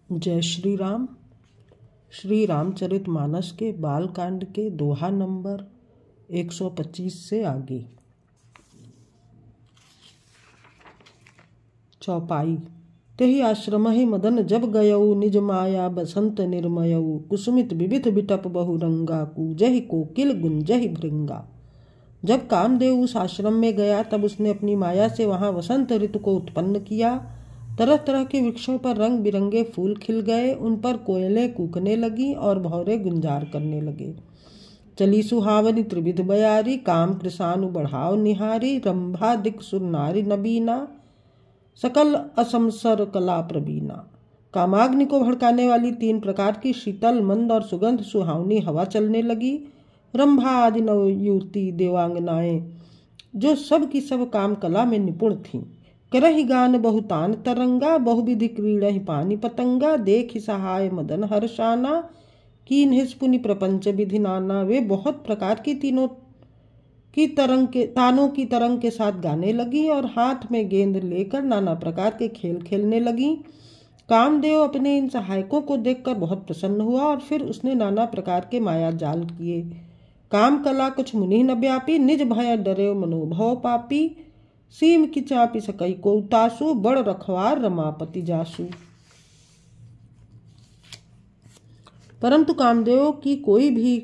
जय श्री राम। श्री रामचरितमानस के बालकांड के दोहा नंबर 125 से आगे। चौपाई। तेहि आश्रम ही मदन जब गयऊ, निज माया बसंत निर्मयऊ, कुसुमित विविध बिटप बहु रंगा, कूजहि कोकिल गुंजहि भृंगा। जब कामदेव उस आश्रम में गया तब उसने अपनी माया से वहां वसंत ऋतु को उत्पन्न किया। तरह तरह के वृक्षों पर रंग बिरंगे फूल खिल गए, उन पर कोयलें कूकने लगी और भौरे गुंजार करने लगे। चली सुहावनी त्रिविध बयारी, काम कृसानु बढ़ाव निहारी, रंभा दिक सुर नारी नबीना, सकल असमसर कला प्रवीणा। कामाग्नि को भड़काने वाली 3 प्रकार की शीतल मंद और सुगंध सुहावनी हवा चलने लगी। रंभा आदि नवयुवती देवांगनाएं जो सब की सब काम कला में निपुण थीं, करहि गान बहुतान तरंगा, बहुविधि क्रीड़हि पानी पतंगा, देखि सहाय मदन हर्षाना, कीन्हिस पुनि प्रपंच विधि नाना। वे बहुत प्रकार की तानों की तरंग के साथ गाने लगी और हाथ में गेंद लेकर नाना प्रकार के खेल खेलने लगी। कामदेव अपने इन सहायकों को देखकर बहुत प्रसन्न हुआ और फिर उसने नाना प्रकार के माया जाल किए। काम कला कुछ मुनि न व्यापी, निज भय डरे मनोभव पापी, सीम की चापी सकई को उतासु, बड़ रखवार रमापति जासु। परंतु कामदेव की कोई भी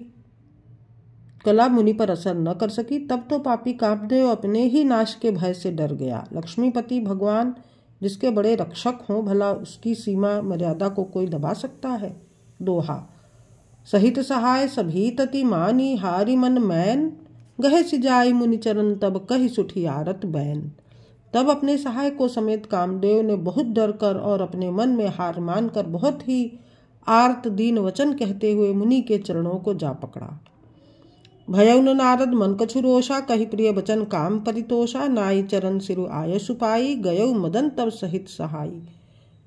कला मुनि पर असर न कर सकी। तब तो पापी कामदेव अपने ही नाश के भय से डर गया। लक्ष्मीपति भगवान जिसके बड़े रक्षक हों, भला उसकी सीमा मर्यादा को कोई दबा सकता है। दोहा। सहित सहाय सभी तति मानी, हारी मन मैन, गहे सिजाई मुनि चरण, तब कहि सुठी आरत बैन। तब अपने सहायकों समेत कामदेव ने बहुत डर कर और अपने मन में हार मानकर बहुत ही आर्त दीन वचन कहते हुए मुनि के चरणों को जा पकड़ा। भयउ न नारद मन कछु रोषा, कहि प्रिय वचन काम परितोषा, नाई चरण सिरु आय सुपाई, गयउ मदन तब सहित सहाई।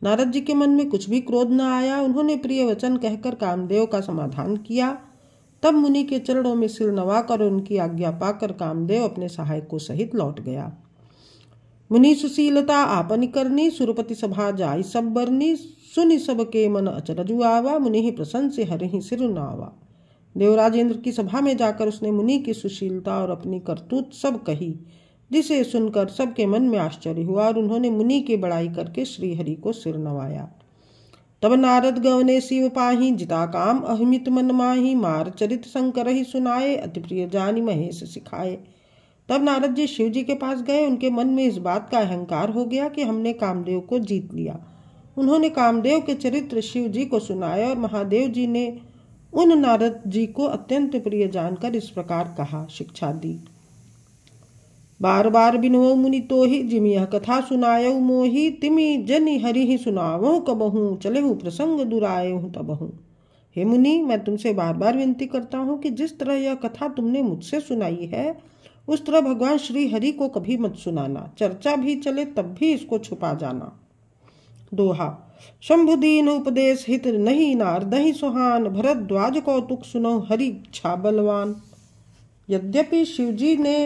नारद जी के मन में कुछ भी क्रोध न आया। उन्होंने प्रिय वचन कहकर कामदेव का समाधान किया। तब मुनि के चरणों में सिर नवाकर उनकी आज्ञा पाकर कामदेव अपने सहायकों सहित लौट गया। मुनि सुशीलता आपनि करनी, सुरपति सभा जाई सब बरनी, सुनि सब के मन अचरजु आवा, मुनि ही प्रसन्न से हरिहि सिर नावा। देवराजेंद्र की सभा में जाकर उसने मुनि की सुशीलता और अपनी करतूत सब कही, जिसे सुनकर सबके मन में आश्चर्य हुआ और उन्होंने मुनि की बड़ाई करके श्रीहरि को सिर नवाया। तब नारद गवने शिव पाही, जिता काम अहिमित मन माही, मार चरित शंकर ही सुनाए, अति प्रिय जानी महेश सिखाए। तब नारद जी शिव जी के पास गए। उनके मन में इस बात का अहंकार हो गया कि हमने कामदेव को जीत लिया। उन्होंने कामदेव के चरित्र शिव जी को सुनाए और महादेव जी ने उन नारद जी को अत्यंत प्रिय जानकर इस प्रकार कहा, शिक्षा दी। बार बार बिनवो मुनि तोहि, जिमि यह कथा सुनायऊ मोहि, तिमि जनि हरि ही सुनावहु कबहूँ, चलेहु प्रसंग दुरायहु तबहूँ। हे मुनि, मैं तुमसे बार बार विनती करता हूँ कि जिस तरह यह कथा तुमने मुझसे सुनाई है, उस तरह भगवान श्री हरि को कभी मत सुनाना। चर्चा भी चले तब भी इसको छुपा जाना। दोहा। शंभु दीन उपदेश हित नहीं, नारदहि सुहान, भरद्वाज कौतुक सुनो हरि इच्छा बलवान। यद्यपि शिवजी ने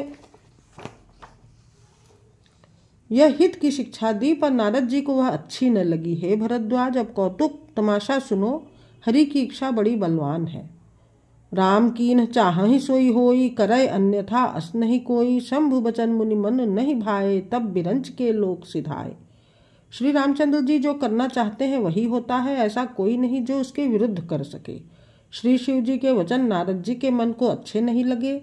यह हित की शिक्षा दी, पर नारद जी को वह अच्छी न लगी। हे भरद्वाज, अब कौतुक तमाशा सुनो, हरि की इच्छा बड़ी बलवान है। राम कीन्ह चाहहि सोई होई, करय अन्यथा अस नहीं कोई, शंभु बचन मुनि मन नहीं भाए, तब बिरंच के लोक सिधाए। श्री रामचंद्र जी जो करना चाहते हैं वही होता है, ऐसा कोई नहीं जो उसके विरुद्ध कर सके। श्री शिव जी के वचन नारद जी के मन को अच्छे नहीं लगे।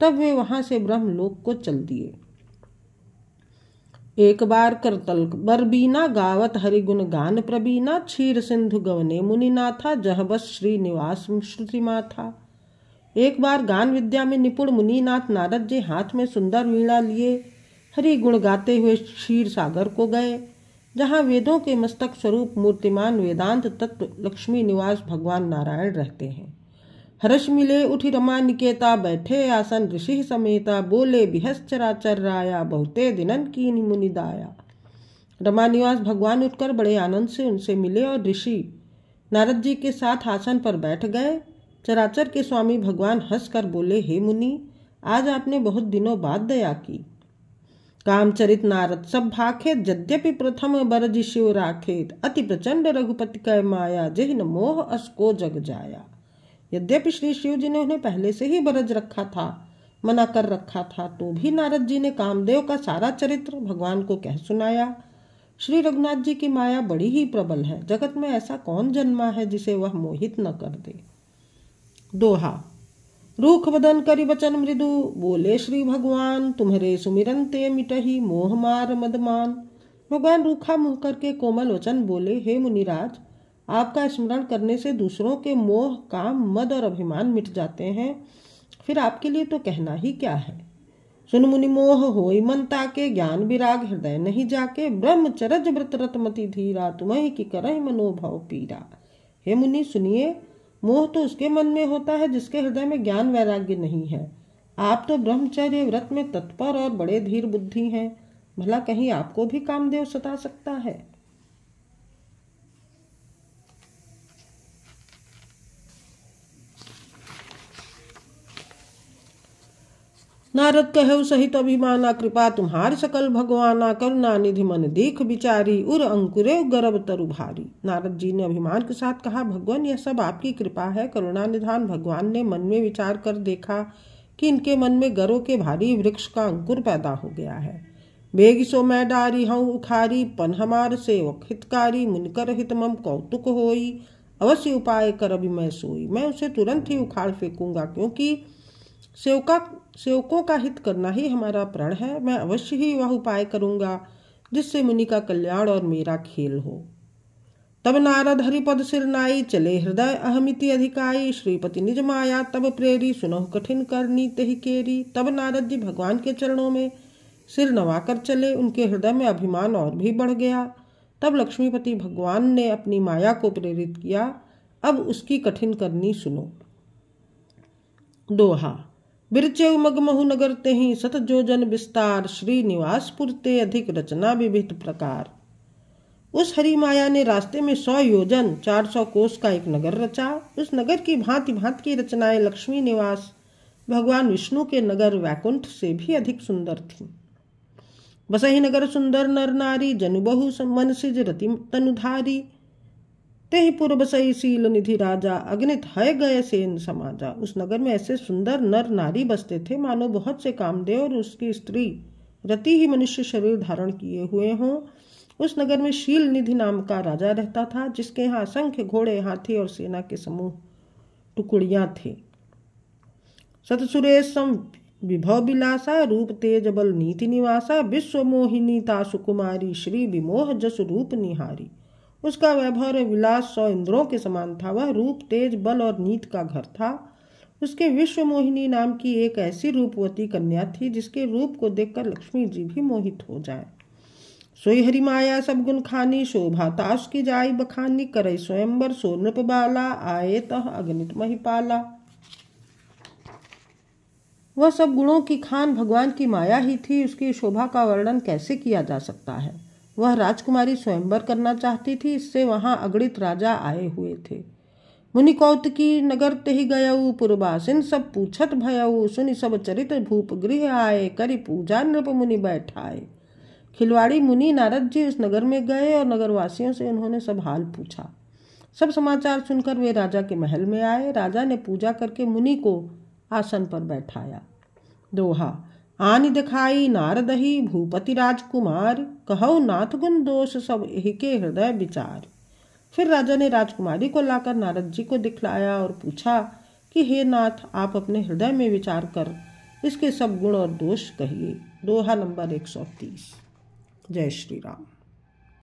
तब वे वहां से ब्रह्मलोक को चल दिए। एक बार करतल बरबीना, गावत हरि गुण गान प्रबीना, क्षीर सिंधु गवने मुनिनाथा, जह बस श्रीनिवास श्रुति माथा। एक बार गान विद्या में निपुण मुनिनाथ नारद जी हाथ में सुंदर वीणा लिए हरि गुण गाते हुए क्षीर सागर को गए, जहाँ वेदों के मस्तक स्वरूप मूर्तिमान वेदांत तत्व लक्ष्मी निवास भगवान नारायण रहते हैं। हर्ष मिले उठि रमा निकेता, बैठे आसन ऋषि समेता, बोले बिहस चराचर राया, बहुते दिनन कीन्हि मुनि दाया। रमा निवास भगवान उठकर बड़े आनंद से उनसे मिले और ऋषि नारद जी के साथ आसन पर बैठ गए। चराचर के स्वामी भगवान हंसकर बोले, हे मुनि, आज आपने बहुत दिनों बाद दया की। कामचरित नारद सब भाखेत, यद्यपि प्रथम बरज शिव राखेत, अति प्रचंड रघुपति कै माया, जेहिन मोह असको जग जाया। यद्यपि श्री शिव जी ने उन्हें पहले से ही बरज रखा था, मना कर रखा था, तो भी नारद जी ने कामदेव का सारा चरित्र भगवान को कह सुनाया। श्री रघुनाथ जी की माया बड़ी ही प्रबल है, जगत में ऐसा कौन जन्मा है जिसे वह मोहित न कर दे। दोहा। रूख बदन करि बचन मृदु, बोले श्री भगवान, तुम्हारे सुमिरन ते मिटही मोह मार मदमान। भगवान रूखा मुंह करके कोमल वचन बोले, हे मुनिराज, आपका स्मरण करने से दूसरों के मोह, काम, मद और अभिमान मिट जाते हैं, फिर आपके लिए तो कहना ही क्या है। सुन मुनि मोह होई मन ताके, ज्ञान विराग हृदय नहीं जाके, ब्रह्मचर्य व्रत रतमति धीरा, तुम्हें की करहि मनोभव पीरा। हे मुनि सुनिए, मोह तो उसके मन में होता है जिसके हृदय में ज्ञान वैराग्य नहीं है। आप तो ब्रह्मचर्य व्रत में तत्पर और बड़े धीर बुद्धि हैं, भला कहीं आपको भी कामदेव सता सकता है। नारद कहु सहित अभिमाना, कृपा तुम्हार सकल भगवाना, करुणा निधि मन देख विचारी, उर अंकुरे गर्भ तरु भारी। नारद जी ने अभिमान के साथ कहा, भगवान यह सब आपकी कृपा है। करुणा निधान भगवान ने मन में विचार कर देखा कि इनके मन में गरों के भारी वृक्ष का अंकुर पैदा हो गया है। बेग सो मैं डारी हूँ उखारी, पन हमार सेवक हितकारी, मुनकर हित मम कौतुक होई, अवश्य उपाय कर अभी मैं सोई। मैं उसे तुरंत ही उखाड़ फेंकूंगा, क्योंकि सेवकों का हित करना ही हमारा प्रण है। मैं अवश्य ही वह उपाय करूंगा जिससे मुनि का कल्याण और मेरा खेल हो। तब नारद हरिपद सिर नाई, चले हृदय अहमिति अधिकाई, श्रीपति निज माया तब प्रेरी, सुनहु कठिन करनी तेहि केरी। तब नारद जी भगवान के चरणों में सिर नवाकर चले, उनके हृदय में अभिमान और भी बढ़ गया। तब लक्ष्मीपति भगवान ने अपनी माया को प्रेरित किया, अब उसकी कठिन करनी सुनो। दोहा। बिरचे मगमहु नगर तेहि, सत जोजन विस्तार, श्री निवासपुर ते अधिक रचना विविध प्रकार। उस हरि माया ने रास्ते में 100 योजन 400 कोस का एक नगर रचा। उस नगर की भांति भांति की रचनाएं लक्ष्मी निवास भगवान विष्णु के नगर वैकुंठ से भी अधिक सुंदर थीं। बसहि नगर सुंदर नर नारी, जनु बहु मन सिज रति तनुधारी, तेहि पुर बसई शील निधि राजा, अगणित है गए सेन समाजा। उस नगर में ऐसे सुंदर नर नारी बसते थे मानो बहुत से कामदेव और उसकी स्त्री रति ही मनुष्य शरीर धारण किए हुए हों। उस नगर में शील निधि नाम का राजा रहता था, जिसके यहाँ असंख्य घोड़े, हाथी और सेना के समूह टुकड़ियां थे। सतसुरेश सम विभव विलासा, रूप तेज बल नीति निवासा, विश्व मोहिनी तासु कुमारी, श्री विमोह जसु रूप निहारी। उसका वैभव और विलास 100 इंद्रों के समान था। वह रूप, तेज, बल और नीत का घर था। उसके विश्व मोहिनी नाम की एक ऐसी रूपवती कन्या थी जिसके रूप को देखकर लक्ष्मी जी भी मोहित हो जाए। सोई हरि माया सब गुण खानी, शोभा तास की जाई बखानी, करई स्वयंवर सो नृप बाला, आए तह अगणित महिपाला। वह सब गुणों की खान भगवान की माया ही थी। उसकी शोभा का वर्णन कैसे किया जा सकता है। वह राजकुमारी स्वयंवर करना चाहती थी, इससे वहां अगणित राजा आए हुए थे। मुनि कौतुकी नगर तेहि गयऊ, पुरबासिन सब पूछत भयऊ, सुनि सब चरित भूप गृह आए, करि पूजा नृप मुनि बैठाए। खिलवाड़ी मुनि नारद जी उस नगर में गए और नगरवासियों से उन्होंने सब हाल पूछा। सब समाचार सुनकर वे राजा के महल में आए। राजा ने पूजा करके मुनि को आसन पर बैठाया। दोहा। आनि दिखाई नारदही, भूपति राजकुमार, कहौ नाथ गुण दोष सब एहि के हृदय विचार। फिर राजा ने राजकुमारी को लाकर नारद जी को दिखलाया और पूछा कि हे नाथ, आप अपने हृदय में विचार कर इसके सब गुण और दोष कहिए। दोहा नंबर 130। जय श्री राम।